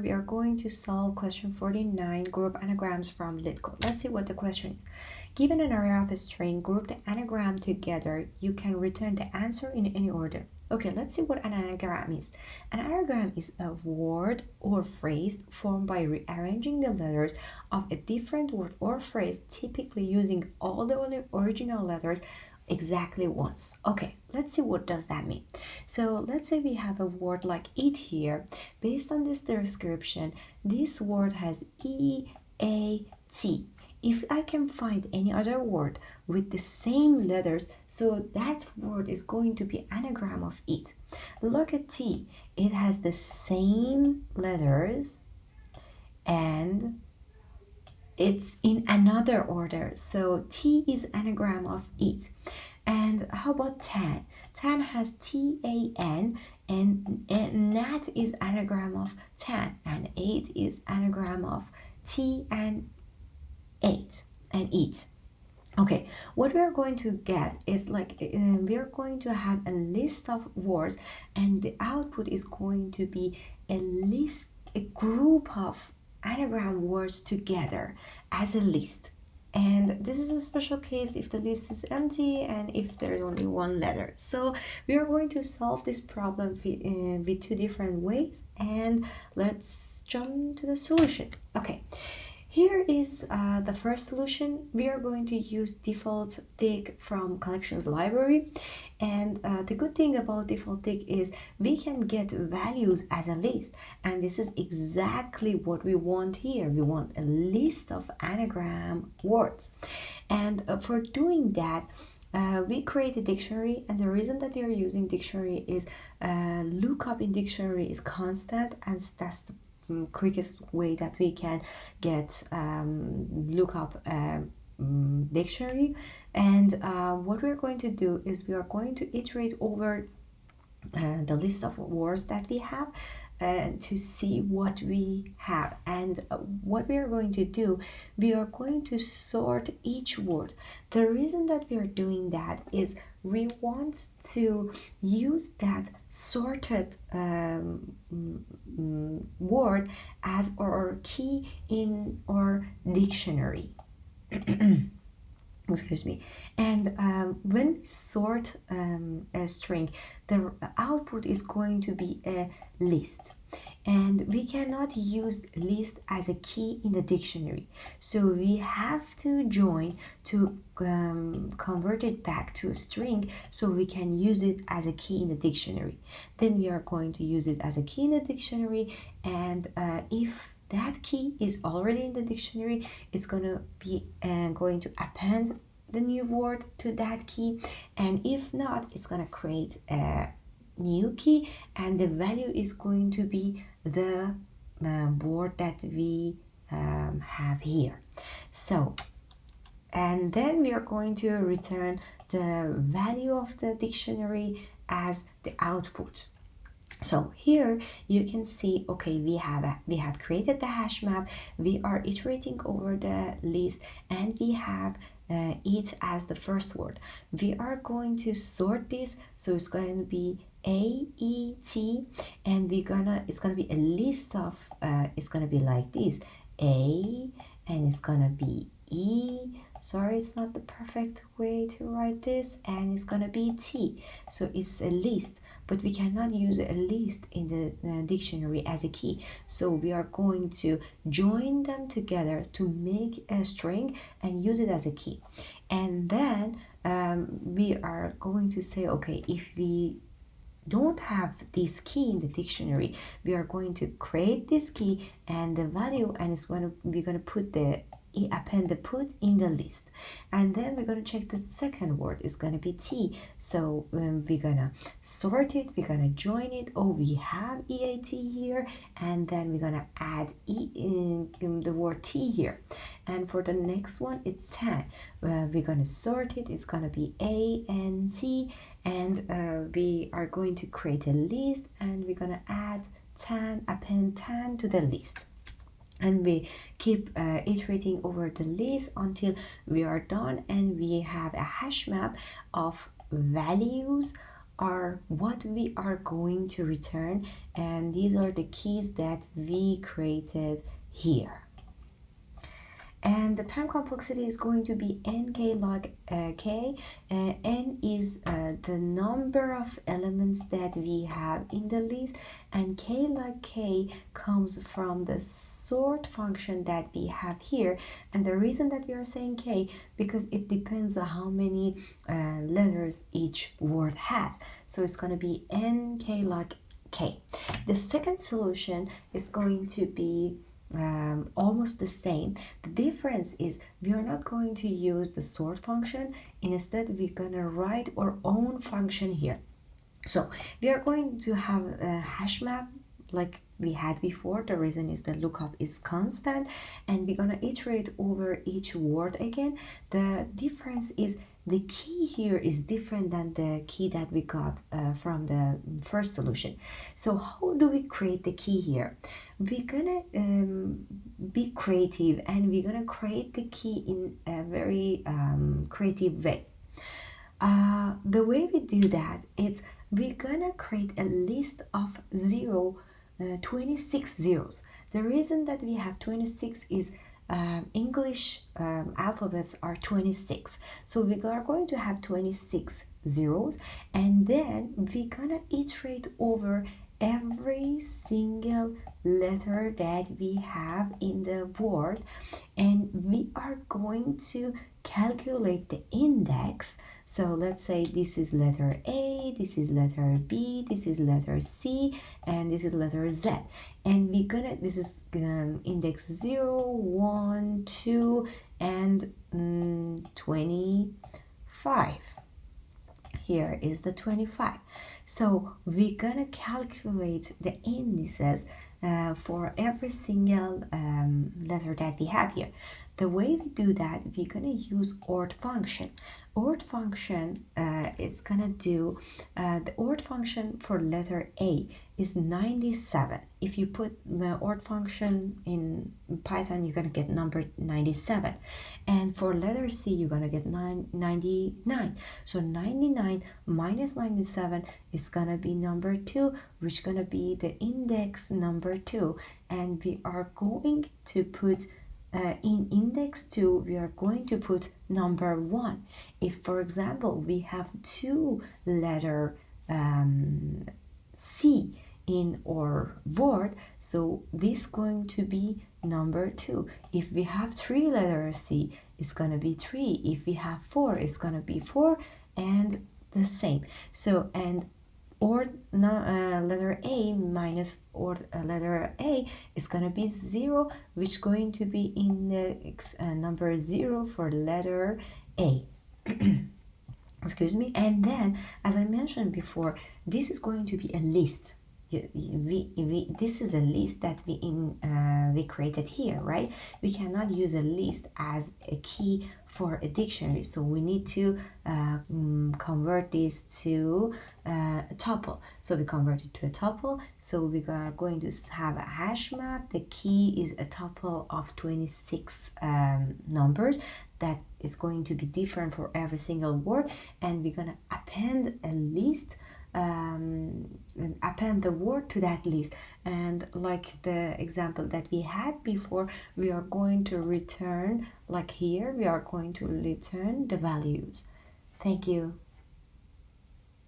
We are going to solve question 49, group anagrams from LeetCode. Let's see what the question is. Given an array of a string, group the anagram together. You can return the answer in any order. Okay, let's see what an anagram is. An anagram is a word or phrase formed by rearranging the letters of a different word or phrase, typically using all the original letters exactly once. Okay, let's see what does that mean. So let's say we have a word like eat here. Based on this description, this word has E-A-T. If I can find any other word with the same letters, so that word is going to be anagram of it. Look at T. It has the same letters and it's in another order. So T is anagram of it. And how about tan? Tan has T-A-N and nat is anagram of tan, and 8 is anagram of T and 8 and eat. Okay, what we are going to get is like we are going to have a list of words, and the output is going to be a list, a group of anagram words together as a list. And this is a special case if the list is empty and if there's only one letter. So we are going to solve this problem with two different ways, and let's jump to the solution. Okay. Here is the first solution. We are going to use default dig from collections library, and the good thing about default dig is we can get values as a list, and this is exactly what we want here. We want a list of anagram words, and for doing that we create a dictionary, and the reason that we are using dictionary is lookup in dictionary is constant, and that's the quickest way that we can get lookup dictionary. And what we're going to do is we are going to iterate over the list of words that we have to see what we have. And what we are going to do, we are going to sort each word. The reason that we are doing that is we want to use that sorted word as our key in our dictionary. Excuse me. And when we sort a string, the output is going to be a list, and we cannot use list as a key in the dictionary, so we have to join to convert it back to a string so we can use it as a key in the dictionary. Then we are going to use it as a key in the dictionary, and if that key is already in the dictionary, it's going to be going to append the new word to that key, and if not, it's going to create a new key, and the value is going to be the word that we have here. So, and then we are going to return the value of the dictionary as the output. So here you can see, okay, we have created the hash map, we are iterating over the list, and we have it as the first word. We are going to sort this, so it's going to be A-E-T, and it's gonna be a list of it's gonna be like this, A, and it's gonna be E. Sorry, it's not the perfect way to write this, and it's gonna be T. So it's a list, but we cannot use a list in the dictionary as a key. So we are going to join them together to make a string and use it as a key. And then we are going to say, okay, if we don't have this key in the dictionary, we are going to create this key and the value, and we're going to put append the put in the list, and then we're going to check the second word is going to be T. So we're going to sort it, we're going to join it. Oh, we have EAT here, and then we're going to add the word T here. And for the next one, it's tan. We're going to sort it, it's going to be A-N-T, and we are going to create a list, and we're going to add tan, append tan to the list. And we keep iterating over the list until we are done, and we have a hash map of values are what we are going to return, and these are the keys that we created here. And the time complexity is going to be nk log k. N is the number of elements that we have in the list, and k log k comes from the sort function that we have here. And the reason that we are saying k, because it depends on how many letters each word has. So it's going to be nk log k. The second solution is going to be almost the same. The difference is we are not going to use the sort function. Instead, we're gonna write our own function here. So we are going to have a hash map like we had before. The reason is the lookup is constant, and we're gonna iterate over each word again. The difference is the key here is different than the key that we got from the first solution. So how do we create the key here? We're gonna be creative, and we're gonna create the key in a very creative way. The way we do that is we're gonna create a list of 26 zeros. The reason that we have 26 is English alphabets are 26, so we are going to have 26 zeros, and then we're gonna iterate over every single letter that we have in the word, and we are going to calculate the index. So let's say this is letter A, this is letter B, this is letter C, and this is letter Z. And we're gonna, this is index 0, 1, 2, and 25. Here is the 25. So we're gonna calculate the indices for every single letter that we have here. The way we do that, we're gonna use ORT function. ORT function is gonna do the ORT function for letter A is 97. If you put the ORT function in Python, you're gonna get number 97, and for letter C you're gonna get 99. So 99 minus 97 is gonna be number 2, which is gonna be the index number 2, and we are going to put in index 2 we are going to put number 1. If for example we have 2 letter C in our word, so this going to be number 2. If we have 3 letters C, it's gonna be 3. If we have 4, it's gonna be 4, and the same. So and or letter A minus or letter A is gonna be 0, which going to be index number 0 for letter A. Excuse me. And then, as I mentioned before, this is going to be a list. This is a list that we created here, right? We cannot use a list as a key for a dictionary, so we need to convert this to a tuple. So we convert it to a tuple. So we are going to have a hash map. The key is a tuple of 26 numbers that is going to be different for every single word, and we're gonna append a list, append the word to that list. And like the example that we had before, we are going to return, like here we are going to return the values. Thank you.